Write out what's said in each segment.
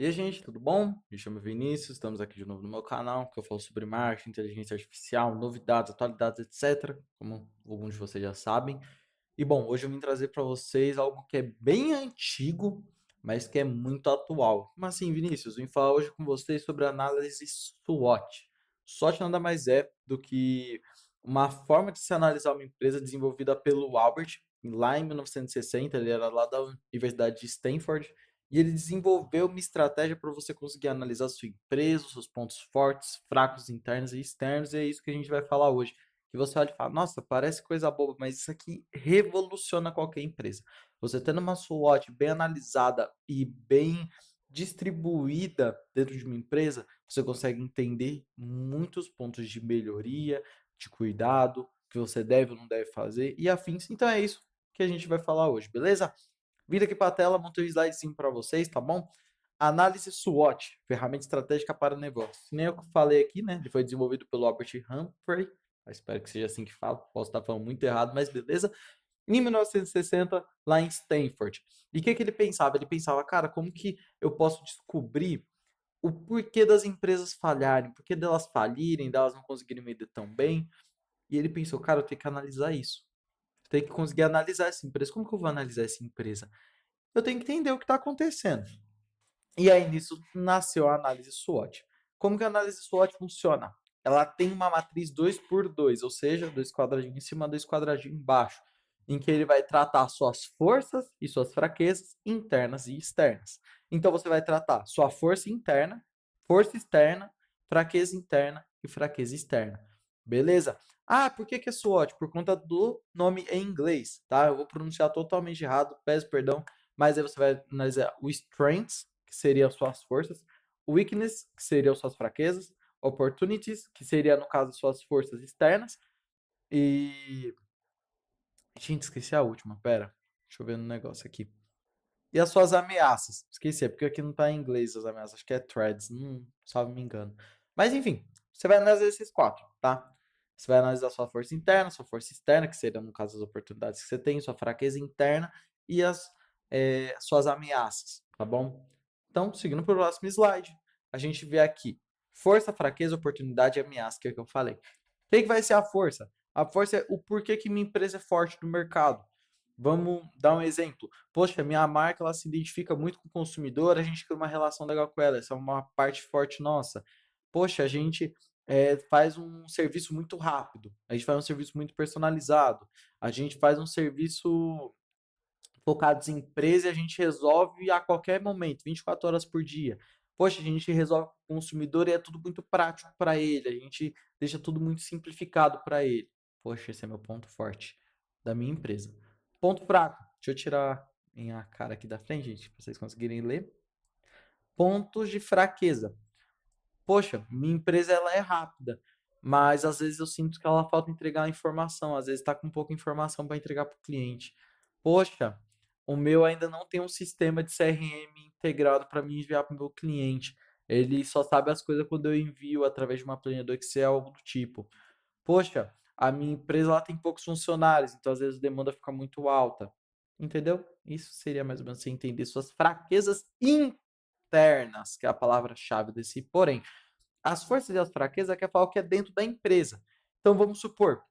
E aí, gente, tudo bom? Me chamo Vinícius, estamos aqui de novo no meu canal, que eu falo sobre marketing, inteligência artificial, novidades, atualidades, etc., como alguns de vocês já sabem. E bom, hoje eu vim trazer para vocês algo que é bem antigo, mas que é muito atual. Como assim, Vinícius? Vim falar hoje com vocês sobre análise SWOT. SWOT nada mais é do que uma forma de se analisar uma empresa desenvolvida pelo Albert, lá em 1960, ele era lá da Universidade de Stanford, e ele desenvolveu uma estratégia para você conseguir analisar a sua empresa, os seus pontos fortes, fracos internos e externos, e é isso que a gente vai falar hoje. Que você olha e fala, nossa, parece coisa boba, mas isso aqui revoluciona qualquer empresa. Você tendo uma SWOT bem analisada e bem distribuída dentro de uma empresa, você consegue entender muitos pontos de melhoria, de cuidado, que você deve ou não deve fazer e afins. Então é isso que a gente vai falar hoje, beleza? Vira aqui para a tela, montei um slidezinho para vocês, tá bom? Análise SWOT, ferramenta estratégica para negócio. Que nem eu falei aqui, né? Ele foi desenvolvido pelo Albert Humphrey. Eu espero que seja assim que fala. Posso estar falando muito errado, mas beleza. Em 1960, lá em Stanford. E o que, que ele pensava? Ele pensava, cara, como que eu posso descobrir o porquê das empresas falharem, porquê delas falirem, delas não conseguirem vender tão bem. E ele pensou, cara, eu tenho que analisar isso. Eu tenho que conseguir analisar essa empresa. Como que eu vou analisar essa empresa? Eu tenho que entender o que está acontecendo. E aí nisso nasceu a análise SWOT. Como que a análise SWOT funciona? Ela tem uma matriz 2 por 2, ou seja, dois quadradinhos em cima, dois quadradinhos embaixo, em que ele vai tratar suas forças e suas fraquezas internas e externas. Então você vai tratar sua força interna, força externa, fraqueza interna e fraqueza externa. Beleza? Ah, por que que é SWOT? Por conta do nome em inglês, tá? Eu vou pronunciar totalmente errado, peço perdão, mas aí você vai analisar o strengths, que seriam suas forças, weakness, que seriam suas fraquezas, opportunities, que seria, no caso, suas forças externas, e. Gente, esqueci a última, pera. Deixa eu ver no negócio aqui. E as suas ameaças. Esqueci, é porque aqui não tá em inglês as ameaças, acho que é threads, salvo me engano. Mas enfim, você vai analisar esses quatro, tá? Você vai analisar sua força interna, sua força externa, que seria, no caso, as oportunidades que você tem, sua fraqueza interna e as suas ameaças, tá bom? Então, seguindo para o próximo slide, a gente vê aqui força, fraqueza, oportunidade e ameaça, que é o que eu falei. O que vai ser a força? A força é o porquê que minha empresa é forte no mercado. Vamos dar um exemplo. Poxa, minha marca ela se identifica muito com o consumidor, a gente cria uma relação legal com ela, essa é uma parte forte nossa. Poxa, a gente faz um serviço muito rápido, a gente faz um serviço muito personalizado, a gente faz um serviço focado em empresa e a gente resolve a qualquer momento, 24 horas por dia. Poxa, a gente resolve com o consumidor e é tudo muito prático para ele, a gente deixa tudo muito simplificado para ele. Poxa, esse é meu ponto forte da minha empresa. Ponto fraco, deixa eu tirar minha cara aqui da frente, gente, para vocês conseguirem ler. Pontos de fraqueza. Poxa, minha empresa ela é rápida, mas às vezes eu sinto que ela falta entregar a informação, às vezes está com pouca informação para entregar para o cliente. Poxa, o meu ainda não tem um sistema de CRM integrado para me enviar para o meu cliente. Ele só sabe as coisas quando eu envio através de uma planilha do Excel, algo do tipo. Poxa, a minha empresa ela tem poucos funcionários, então às vezes a demanda fica muito alta. Entendeu? Isso seria mais ou menos você entender suas fraquezas internas, que é a palavra-chave desse porém. As forças e as fraquezas quer falar o que é dentro da empresa. Então vamos supor,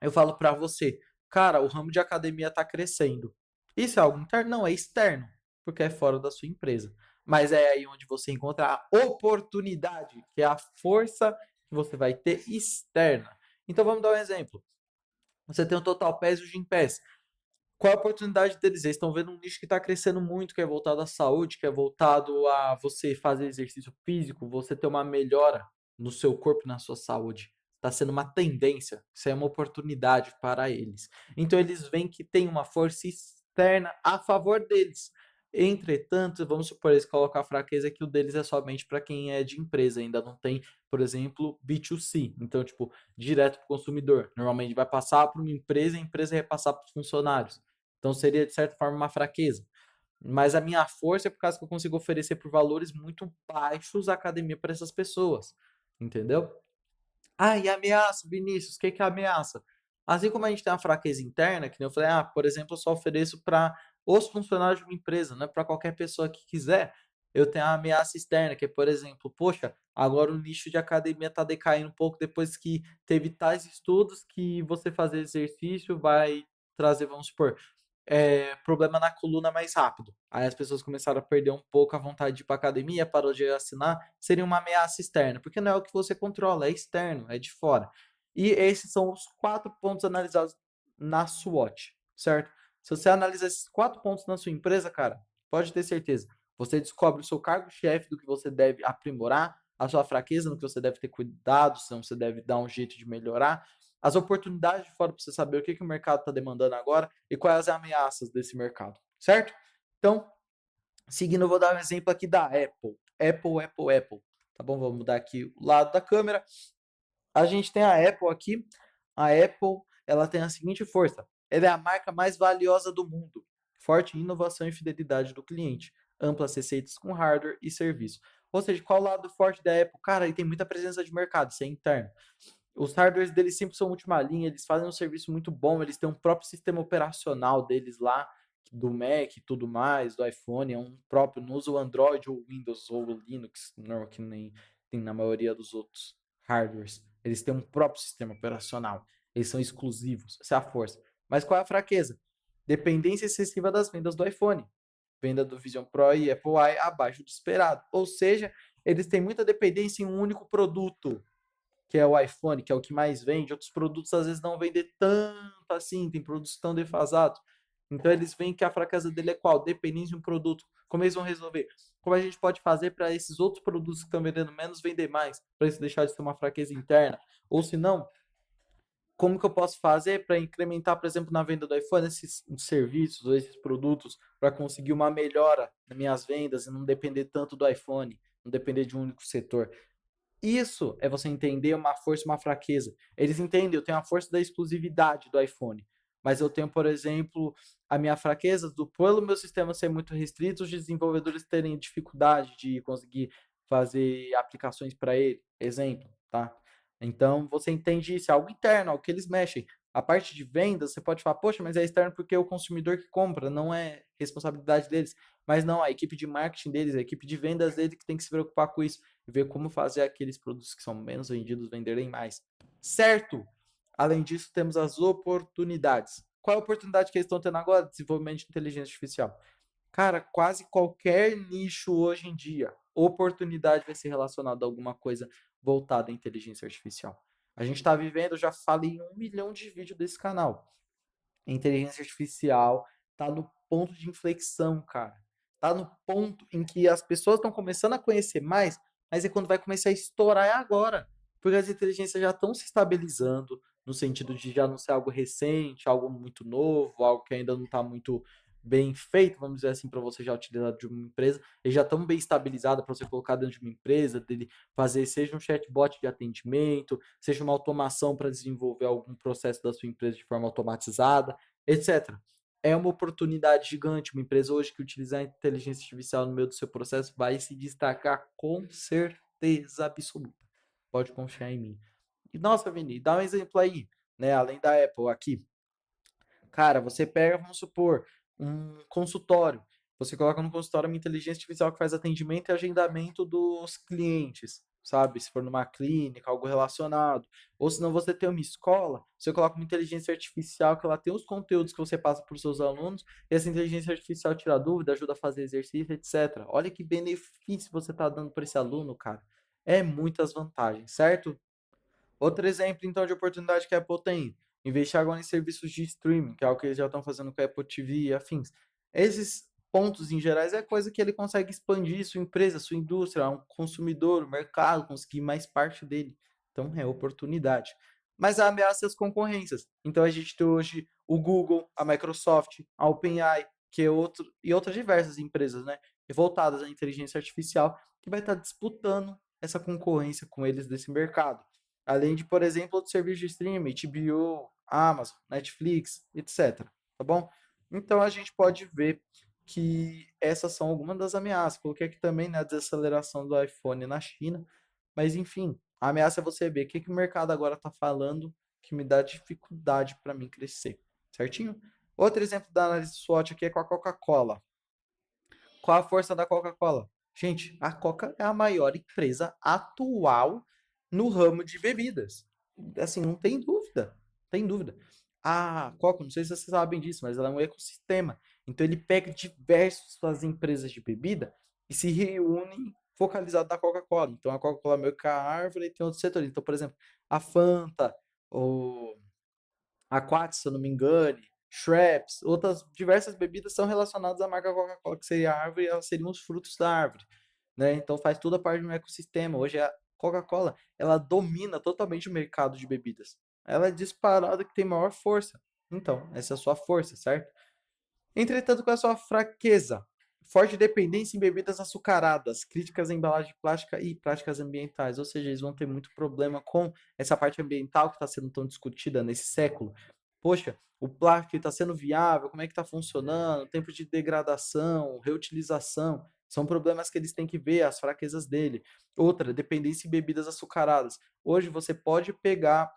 eu falo para você, cara, o ramo de academia está crescendo. Isso é algo interno? Não, é externo, porque é fora da sua empresa. Mas é aí onde você encontra a oportunidade, que é a força que você vai ter externa. Então vamos dar um exemplo. Você tem o Total Pass e o Gympass. Qual a oportunidade deles? Eles estão vendo um nicho que está crescendo muito, que é voltado à saúde, que é voltado a você fazer exercício físico, você ter uma melhora no seu corpo e na sua saúde. Está sendo uma tendência, isso é uma oportunidade para eles. Então eles veem que tem uma força externa a favor deles. Entretanto, vamos supor, eles colocam a fraqueza que o deles é somente para quem é de empresa, ainda não tem, por exemplo, B2C. Então, tipo, direto para o consumidor. Normalmente vai passar para uma empresa e a empresa vai passar para os funcionários. Então seria, de certa forma, uma fraqueza. Mas a minha força é por causa que eu consigo oferecer por valores muito baixos a academia para essas pessoas. Entendeu? Ah, e ameaça, Vinícius, o que que é ameaça? Assim como a gente tem uma fraqueza interna, que nem eu falei, por exemplo, eu só ofereço para os funcionários de uma empresa, não é para qualquer pessoa que quiser. Eu tenho a ameaça externa, que é, por exemplo, poxa, agora o nicho de academia está decaindo um pouco depois que teve tais estudos que você fazer exercício vai trazer, vamos supor, problema na coluna mais rápido. Aí as pessoas começaram a perder um pouco a vontade de ir para academia, parou de assinar, seria uma ameaça externa, porque não é o que você controla, é externo, é de fora. E esses são os 4 pontos analisados na SWOT, certo? Se você analisa esses 4 pontos na sua empresa, cara, pode ter certeza, você descobre o seu cargo-chefe do que você deve aprimorar, a sua fraqueza no que você deve ter cuidado, senão você deve dar um jeito de melhorar, as oportunidades de fora para você saber o que, que o mercado está demandando agora e quais as ameaças desse mercado, certo? Então, seguindo, eu vou dar um exemplo aqui da Apple. Apple. Tá bom? Vou mudar aqui o lado da câmera. A gente tem a Apple aqui. A Apple, ela tem a seguinte força. Ela é a marca mais valiosa do mundo. Forte inovação e fidelidade do cliente. Amplas receitas com hardware e serviço. Ou seja, qual o lado forte da Apple? Cara, ele tem muita presença de mercado, isso é interno. Os hardwares deles sempre são última linha, eles fazem um serviço muito bom, eles têm um próprio sistema operacional deles lá, do Mac e tudo mais, do iPhone, é um próprio, não usa o Android ou o Windows ou o Linux, não, que nem tem na maioria dos outros hardwares. Eles têm um próprio sistema operacional, eles são exclusivos, essa é a força. Mas qual é a fraqueza? Dependência excessiva das vendas do iPhone. Venda do Vision Pro e Apple I abaixo do esperado. Ou seja, eles têm muita dependência em um único produto, que é o iPhone, que é o que mais vende, outros produtos às vezes não vendem tanto assim, tem produtos que estão defasados. Então eles veem que a fraqueza dele é qual? Dependência de um produto. Como eles vão resolver? Como a gente pode fazer para esses outros produtos que estão vendendo menos vender mais? Para isso deixar de ser uma fraqueza interna? Ou se não, como que eu posso fazer para incrementar, por exemplo, na venda do iPhone, esses serviços ou esses produtos para conseguir uma melhora nas minhas vendas e não depender tanto do iPhone, não depender de um único setor? Isso é você entender uma força e uma fraqueza. Eles entendem, eu tenho a força da exclusividade do iPhone, mas eu tenho, por exemplo, a minha fraqueza do pelo meu sistema ser muito restrito, os desenvolvedores terem dificuldade de conseguir fazer aplicações para ele, exemplo, tá? Então você entende isso, é algo interno, algo que eles mexem. A parte de vendas, você pode falar, poxa, mas é externo porque é o consumidor que compra, não é responsabilidade deles. Mas não, a equipe de marketing deles, a equipe de vendas deles que tem que se preocupar com isso e ver como fazer aqueles produtos que são menos vendidos venderem mais. Certo? Além disso, temos as oportunidades. Qual é a oportunidade que eles estão tendo agora? Desenvolvimento de inteligência artificial. Cara, quase qualquer nicho hoje em dia, oportunidade vai ser relacionada a alguma coisa voltada à inteligência artificial. A gente está vivendo, eu já falei em 1 milhão de vídeos desse canal. A inteligência artificial está no ponto de inflexão, cara. Está no ponto em que as pessoas estão começando a conhecer mais, mas é quando vai começar a estourar é agora. Porque as inteligências já estão se estabilizando, no sentido de já não ser algo recente, algo muito novo, algo que ainda não está muito bem feito, vamos dizer assim, para você já utilizar de uma empresa. Eles já estão bem estabilizados para você colocar dentro de uma empresa, dele fazer seja um chatbot de atendimento, seja uma automação para desenvolver algum processo da sua empresa de forma automatizada, etc. É uma oportunidade gigante. Uma empresa hoje que utilizar a inteligência artificial no meio do seu processo vai se destacar com certeza absoluta. Pode confiar em mim. E nossa, Vini, dá um exemplo aí, né? Além da Apple aqui. Cara, você pega, vamos supor, um consultório. Você coloca no consultório uma inteligência artificial que faz atendimento e agendamento dos clientes, sabe? Se for numa clínica, algo relacionado. Ou se não você tem uma escola, você coloca uma inteligência artificial que ela tem os conteúdos que você passa para os seus alunos, e essa inteligência artificial tira dúvida, ajuda a fazer exercício, etc. Olha que benefício você está dando para esse aluno, cara. É muitas vantagens, certo? Outro exemplo, então, de oportunidade que a Apple tem, investir agora em serviços de streaming, que é algo que eles já estão fazendo com a Apple TV e afins. Esses pontos em gerais é coisa que ele consegue expandir sua empresa, sua indústria, um consumidor, o mercado, conseguir mais parte dele. Então, é oportunidade. Mas a ameaça é as concorrências. Então, a gente tem hoje o Google, a Microsoft, a OpenAI, que é outro, e outras diversas empresas, né, voltadas à inteligência artificial, que vai estar disputando essa concorrência com eles desse mercado. Além de, por exemplo, outros serviços de streaming, HBO, Amazon, Netflix, etc. Tá bom? Então a gente pode ver que essas são algumas das ameaças. Coloquei aqui também, né, a desaceleração do iPhone na China. Mas enfim, a ameaça é você ver o que o mercado agora está falando que me dá dificuldade para mim crescer. Certinho? Outro exemplo da análise SWOT aqui é com a Coca-Cola. Qual a força da Coca-Cola? Gente, a Coca é a maior empresa atual no ramo de bebidas. Assim, não tem dúvida, não tem dúvida. A Coca, não sei se vocês sabem disso, mas ela é um ecossistema. Então ele pega diversas empresas de bebida e se reúne focalizado na Coca-Cola. Então a Coca-Cola é meio que a árvore e tem outros setores. Então, por exemplo, a Fanta, o Aquatis, se eu não me engane, Schweppes, outras diversas bebidas são relacionadas à marca Coca-Cola, que seria a árvore, e elas seriam os frutos da árvore, né? Então faz toda parte de um ecossistema. Hoje a Coca-Cola, ela domina totalmente o mercado de bebidas. Ela é disparada que tem maior força. Então, essa é a sua força, certo? Entretanto, com a sua fraqueza, forte dependência em bebidas açucaradas, críticas à embalagem plástica e práticas ambientais. Ou seja, eles vão ter muito problema com essa parte ambiental que está sendo tão discutida nesse século. Poxa, o plástico está sendo viável, como é que está funcionando, tempo de degradação, reutilização, são problemas que eles têm que ver, as fraquezas dele. Outra, dependência em bebidas açucaradas. Hoje você pode pegar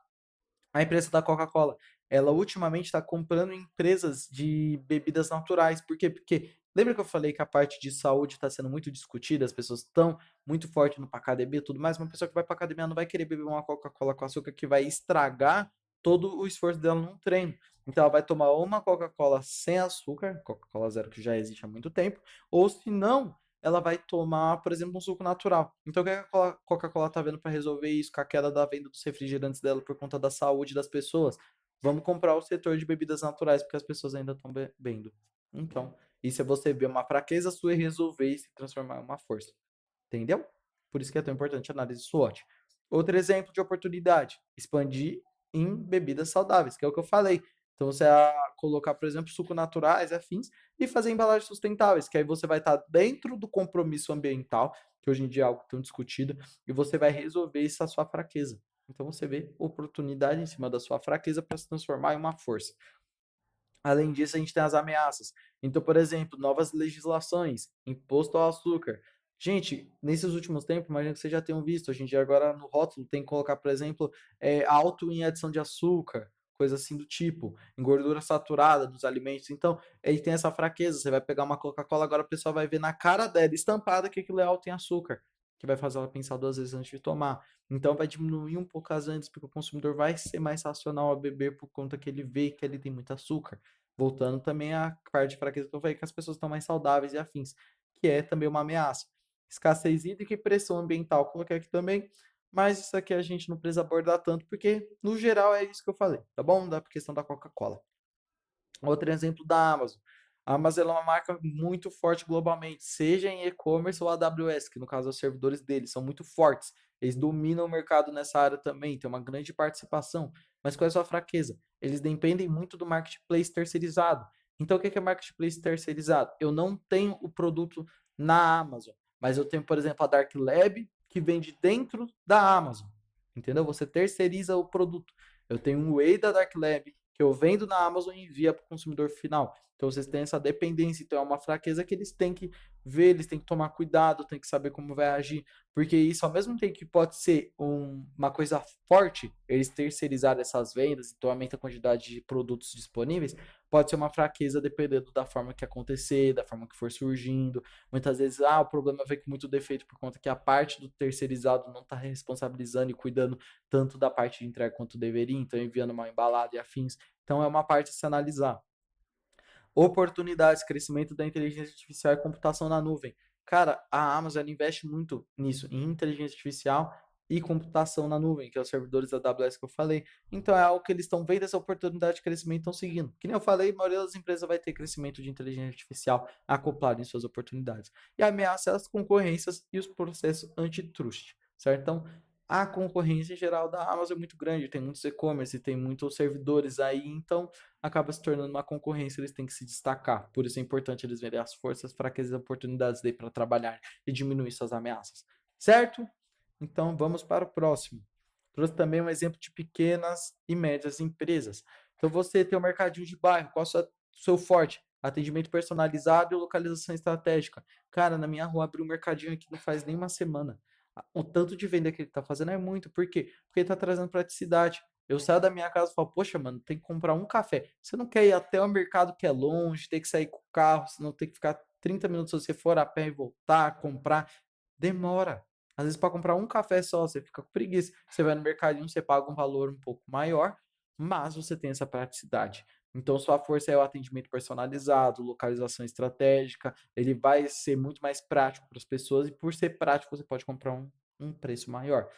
a empresa da Coca-Cola, ela ultimamente está comprando empresas de bebidas naturais. Por quê? Porque lembra que eu falei que a parte de saúde está sendo muito discutida, as pessoas estão muito fortes no para academia e tudo mais. Uma pessoa que vai para academia não vai querer beber uma Coca-Cola com açúcar que vai estragar todo o esforço dela num treino. Então ela vai tomar ou uma Coca-Cola sem açúcar, Coca-Cola zero que já existe há muito tempo, ou se não, ela vai tomar, por exemplo, um suco natural. Então, o que a Coca-Cola está vendo para resolver isso com a queda da venda dos refrigerantes dela por conta da saúde das pessoas? Vamos comprar o setor de bebidas naturais, porque as pessoas ainda estão bebendo. Então, isso é você ver uma fraqueza sua e resolver e se transformar em uma força. Entendeu? Por isso que é tão importante a análise SWOT. Outro exemplo de oportunidade, expandir em bebidas saudáveis, que é o que eu falei. Então, você colocar, por exemplo, suco naturais, afins, e fazer embalagens sustentáveis, que aí você vai estar dentro do compromisso ambiental, que hoje em dia é algo tão discutido, e você vai resolver essa sua fraqueza. Então, você vê oportunidade em cima da sua fraqueza para se transformar em uma força. Além disso, a gente tem as ameaças. Então, por exemplo, novas legislações, imposto ao açúcar. Gente, nesses últimos tempos, imagino que vocês já tenham visto, hoje em dia agora no rótulo tem que colocar, por exemplo, alto em adição de açúcar, coisa assim do tipo, em gordura saturada dos alimentos. Então, ele tem essa fraqueza. Você vai pegar uma Coca-Cola, agora o pessoal vai ver na cara dela, estampada, que aquilo é alto em açúcar, que vai fazer ela pensar duas vezes antes de tomar. Então vai diminuir um pouco as vendas, porque o consumidor vai ser mais racional a beber por conta que ele vê que ele tem muito açúcar. Voltando também à parte de fraqueza que eu falei, que as pessoas estão mais saudáveis e afins, que é também uma ameaça. Escassez hídrica e pressão ambiental, coloquei aqui também, mas isso aqui a gente não precisa abordar tanto, porque no geral é isso que eu falei, tá bom? Da questão da Coca-Cola. Outro exemplo da Amazon. A Amazon é uma marca muito forte globalmente, seja em e-commerce ou AWS, que no caso os servidores deles são muito fortes. Eles dominam o mercado nessa área também, tem uma grande participação. Mas qual é a sua fraqueza? Eles dependem muito do marketplace terceirizado. Então, o que é marketplace terceirizado? Eu não tenho o produto na Amazon, mas eu tenho, por exemplo, a Dark Lab, que vende dentro da Amazon. Entendeu? Você terceiriza o produto. Eu tenho um Whey da Dark Lab, que eu vendo na Amazon e envia para o consumidor final. Então vocês têm essa dependência, então é uma fraqueza que eles têm que ver, eles têm que tomar cuidado, têm que saber como vai agir, porque isso ao mesmo tempo que pode ser uma coisa forte, eles terceirizaram essas vendas, então aumenta a quantidade de produtos disponíveis, pode ser uma fraqueza dependendo da forma que acontecer, da forma que for surgindo. Muitas vezes, o problema vem com muito defeito por conta que a parte do terceirizado não está responsabilizando e cuidando tanto da parte de entrega quanto deveria, então enviando mal embalado e afins. Então é uma parte a se analisar. Oportunidades, crescimento da inteligência artificial e computação na nuvem. Cara, a Amazon investe muito nisso, em inteligência artificial e computação na nuvem, que é os servidores da AWS que eu falei. Então é algo que eles estão vendo essa oportunidade de crescimento e estão seguindo. Que nem eu falei, a maioria das empresas vai ter crescimento de inteligência artificial acoplado em suas oportunidades. E ameaça as concorrências e os processos antitrust, certo? Então, a concorrência em geral da Amazon é muito grande, tem muitos e-commerce, tem muitos servidores aí, então acaba se tornando uma concorrência, eles têm que se destacar. Por isso é importante eles verem as forças, fraquezas e oportunidades daí para trabalhar e diminuir suas ameaças. Certo? Então vamos para o próximo. Trouxe também um exemplo de pequenas e médias empresas. Então você tem o mercadinho de bairro, qual é o seu forte? Atendimento personalizado e localização estratégica. Cara, na minha rua abriu um mercadinho aqui não faz nem uma semana. O tanto de venda que ele está fazendo é muito. Por quê? Porque ele está trazendo praticidade. Eu saio da minha casa e falo, poxa, mano, tem que comprar um café. Você não quer ir até o mercado que é longe, ter que sair com o carro, senão tem que ficar 30 minutos se você for a pé e voltar, comprar, demora. Às vezes para comprar um café só, você fica com preguiça. Você vai no mercadinho, você paga um valor um pouco maior, mas você tem essa praticidade. Então sua força é o atendimento personalizado, localização estratégica, ele vai ser muito mais prático para as pessoas e por ser prático você pode comprar um preço maior.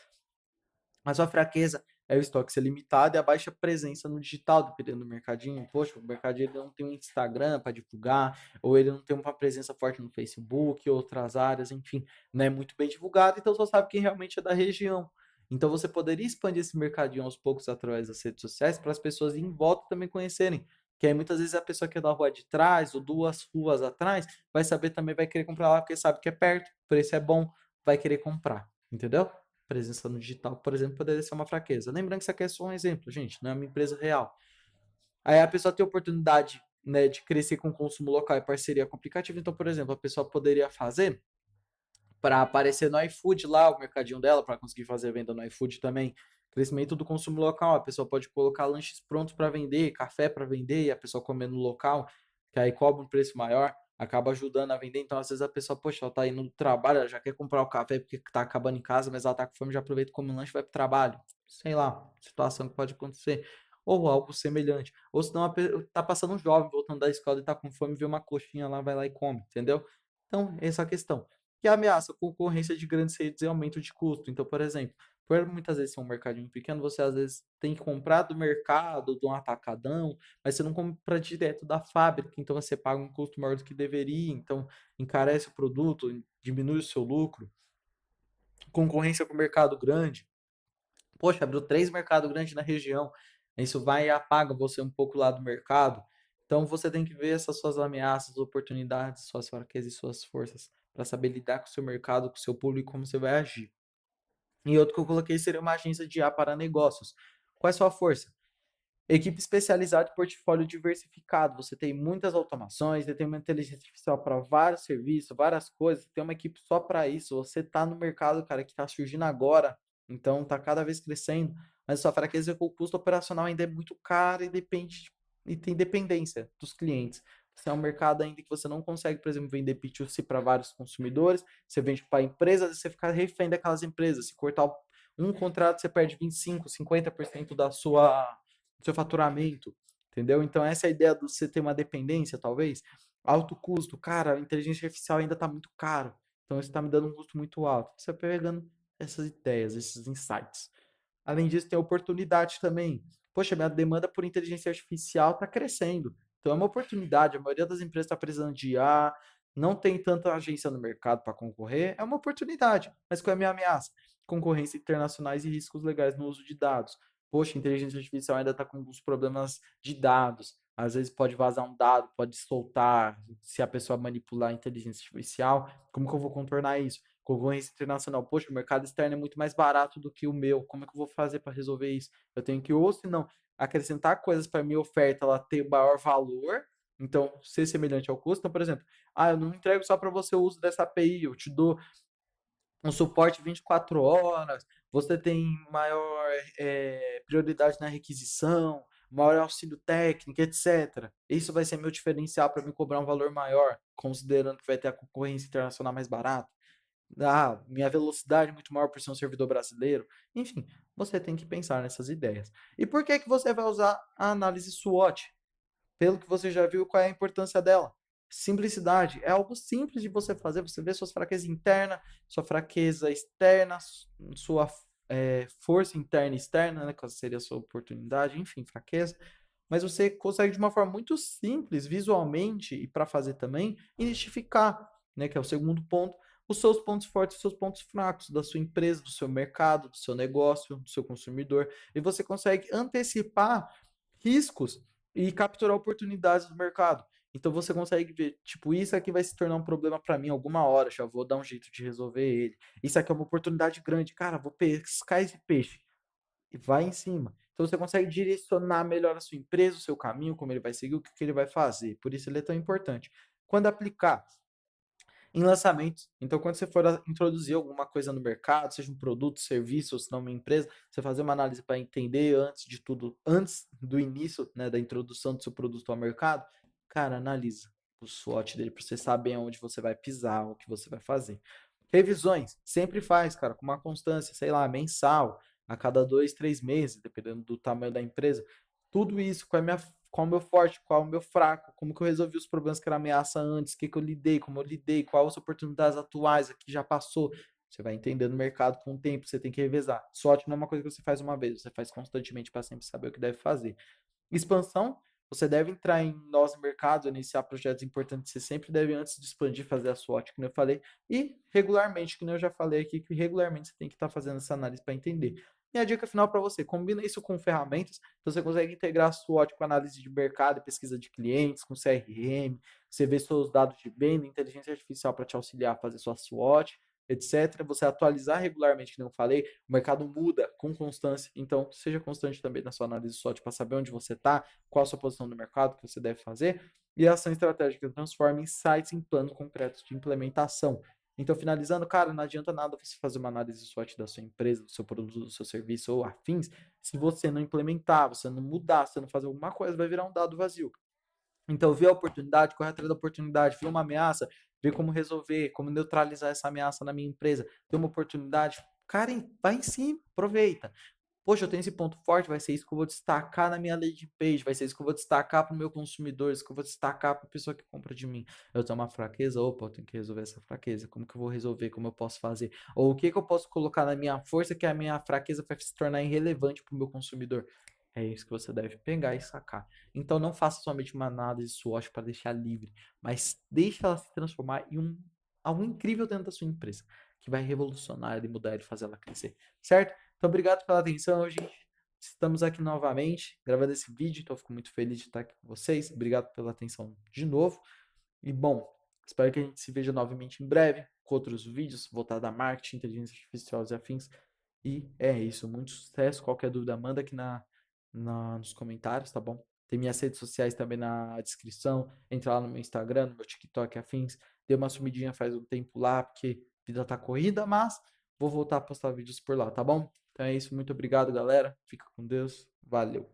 A sua fraqueza é o estoque ser limitado e a baixa presença no digital, dependendo do mercadinho. Poxa, o mercadinho ele não tem um Instagram para divulgar, ou ele não tem uma presença forte no Facebook, outras áreas, enfim, não é muito bem divulgado, então só sabe quem realmente é da região. Então você poderia expandir esse mercadinho aos poucos através das redes sociais para as pessoas em volta também conhecerem. Que aí muitas vezes a pessoa que é da rua de trás ou 2 ruas atrás vai saber também, vai querer comprar lá porque sabe que é perto, o preço é bom, vai querer comprar, entendeu? Presença no digital, por exemplo, poderia ser uma fraqueza. Lembrando que isso aqui é só um exemplo, gente, não é uma empresa real. Aí a pessoa tem a oportunidade, né, de crescer com consumo local e parceria com aplicativo. Então, por exemplo, a pessoa poderia fazer para aparecer no iFood lá, o mercadinho dela, para conseguir fazer a venda no iFood também. Crescimento do consumo local, a pessoa pode colocar lanches prontos para vender, café para vender, e a pessoa comer no local, que aí cobra um preço maior, acaba ajudando a vender. Então, às vezes a pessoa, poxa, ela tá indo do trabalho, ela já quer comprar o café porque tá acabando em casa, mas ela tá com fome, já aproveita e come um lanche e vai pro trabalho. Sei lá, situação que pode acontecer. Ou algo semelhante. Ou senão tá passando um jovem voltando da escola e tá com fome, vê uma coxinha lá, vai lá e come, entendeu? Então, essa é a questão que ameaça a concorrência de grandes redes e aumento de custo. Então, por exemplo, por muitas vezes ser um mercadinho pequeno, você às vezes tem que comprar do mercado, de um atacadão, mas você não compra direto da fábrica, então você paga um custo maior do que deveria, então encarece o produto, diminui o seu lucro. Concorrência com o mercado grande. Poxa, abriu 3 mercados grandes na região. Isso vai e apaga você um pouco lá do mercado. Então você tem que ver essas suas ameaças, oportunidades, suas fraquezas e suas forças para saber lidar com o seu mercado, com o seu público, como você vai agir. E outro que eu coloquei seria uma agência de IA para negócios. Qual é a sua força? Equipe especializada e portfólio diversificado. Você tem muitas automações, você tem uma inteligência artificial para vários serviços, várias coisas. Você tem uma equipe só para isso. Você está no mercado, cara, que está surgindo agora. Então está cada vez crescendo. Mas sua fraqueza é que o custo operacional ainda é muito caro e depende e tem dependência dos clientes. Você é um mercado ainda que você não consegue, por exemplo, vender B2C para vários consumidores. Você vende para empresas e você fica refém daquelas empresas. Se cortar um contrato, você perde 25, 50% do seu faturamento, entendeu? Então essa é a ideia de você ter uma dependência, talvez. Alto custo, cara, a inteligência artificial ainda está muito caro, então isso está me dando um custo muito alto. Você vai pegando essas ideias, esses insights. Além disso, tem oportunidade também. Poxa, minha demanda por inteligência artificial está crescendo. Então é uma oportunidade. A maioria das empresas está precisando de IA, não tem tanta agência no mercado para concorrer. É uma oportunidade. Mas qual é a minha ameaça? Concorrência internacionais e riscos legais no uso de dados. Poxa, a inteligência artificial ainda está com alguns problemas de dados. Às vezes pode vazar um dado, pode soltar. Se a pessoa manipular a inteligência artificial, como que eu vou contornar isso? Concorrência internacional. Poxa, o mercado externo é muito mais barato do que o meu. Como é que eu vou fazer para resolver isso? Eu tenho que, ou se não, acrescentar coisas para minha oferta, ela ter maior valor, então ser semelhante ao custo. Então, por exemplo, eu não entrego só para você o uso dessa API, eu te dou um suporte 24 horas, você tem maior prioridade na requisição, maior auxílio técnico, etc. Isso vai ser meu diferencial para me cobrar um valor maior, considerando que vai ter a concorrência internacional mais barata. Minha velocidade é muito maior por ser um servidor brasileiro. Enfim, você tem que pensar nessas ideias. E por que que você vai usar a análise SWOT? Pelo que você já viu, qual é a importância dela? Simplicidade. É algo simples de você fazer. Você vê suas fraquezas internas, sua fraqueza externa, sua força interna e externa, né? Que seria a sua oportunidade, enfim, fraqueza. Mas você consegue de uma forma muito simples, visualmente, e para fazer também, identificar, né? Que é o segundo ponto, os seus pontos fortes e os seus pontos fracos da sua empresa, do seu mercado, do seu negócio, do seu consumidor. E você consegue antecipar riscos e capturar oportunidades do mercado. Então você consegue ver, tipo, isso aqui vai se tornar um problema para mim alguma hora, já vou dar um jeito de resolver ele. Isso aqui é uma oportunidade grande, cara, vou pescar esse peixe e vai em cima. Então você consegue direcionar melhor a sua empresa, o seu caminho, como ele vai seguir, o que que ele vai fazer. Por isso ele é tão importante. Quando aplicar em lançamentos, então quando você for introduzir alguma coisa no mercado, seja um produto, serviço, ou se não uma empresa, você fazer uma análise para entender antes de tudo, antes do início, né, da introdução do seu produto ao mercado, cara, analisa. o SWOT dele para você saber onde você vai pisar, o que você vai fazer. Revisões, sempre faz, cara, com uma constância, sei lá, mensal, a cada 2, 3 meses, dependendo do tamanho da empresa. Tudo isso, qual é o meu forte, qual é o meu fraco, como que eu resolvi os problemas que era ameaça antes, o que que eu lidei, como eu lidei, quais as oportunidades atuais, aqui já passou. Você vai entendendo o mercado com o tempo, você tem que revezar. Sorte não é uma coisa que você faz uma vez, você faz constantemente para sempre saber o que deve fazer. Expansão, você deve entrar em novos mercados, iniciar projetos importantes, você sempre deve, antes de expandir, fazer a SWOT, como eu falei, e regularmente, que eu já falei aqui, que regularmente você tem que estar fazendo essa análise para entender. E a dica final para você, combina isso com ferramentas, então você consegue integrar a SWOT com análise de mercado e pesquisa de clientes, com CRM, você vê seus dados de venda, inteligência artificial para te auxiliar a fazer sua SWOT, etc. Você atualizar regularmente, como eu falei, o mercado muda com constância, então seja constante também na sua análise SWOT para saber onde você está, qual a sua posição no mercado, o que você deve fazer, e a ação estratégica transforma insights em planos concretos de implementação. Então, finalizando, cara, não adianta nada você fazer uma análise SWOT da sua empresa, do seu produto, do seu serviço ou afins, se você não implementar, você não mudar, você não fazer alguma coisa, vai virar um dado vazio. Então, vê a oportunidade, corre atrás da oportunidade, vê uma ameaça, vê como resolver, como neutralizar essa ameaça na minha empresa, tem uma oportunidade, cara, vai em cima, aproveita. Poxa, eu tenho esse ponto forte, vai ser isso que eu vou destacar na minha landing page, vai ser isso que eu vou destacar para o meu consumidor, isso que eu vou destacar para a pessoa que compra de mim. Eu tenho uma fraqueza, opa, eu tenho que resolver essa fraqueza. Como que eu vou resolver? Como eu posso fazer? Ou o que que eu posso colocar na minha força que a minha fraqueza vai se tornar irrelevante para o meu consumidor? É isso que você deve pegar e sacar. Então não faça somente uma análise SWOT para deixar livre, mas deixe ela se transformar em algo incrível dentro da sua empresa, que vai revolucionar e mudar e fazer ela crescer, certo? Então, obrigado pela atenção, gente. Estamos aqui novamente gravando esse vídeo, então eu fico muito feliz de estar aqui com vocês. Obrigado pela atenção de novo. E bom, espero que a gente se veja novamente em breve com outros vídeos voltados a marketing, inteligência artificial e afins. E é isso, muito sucesso. Qualquer dúvida, manda aqui nos comentários, tá bom? Tem minhas redes sociais também na descrição. Entra lá no meu Instagram, no meu TikTok afins. Dei uma sumidinha faz um tempo lá, porque a vida tá corrida, mas vou voltar a postar vídeos por lá, tá bom? Então é isso, muito obrigado, galera. Fica com Deus. Valeu.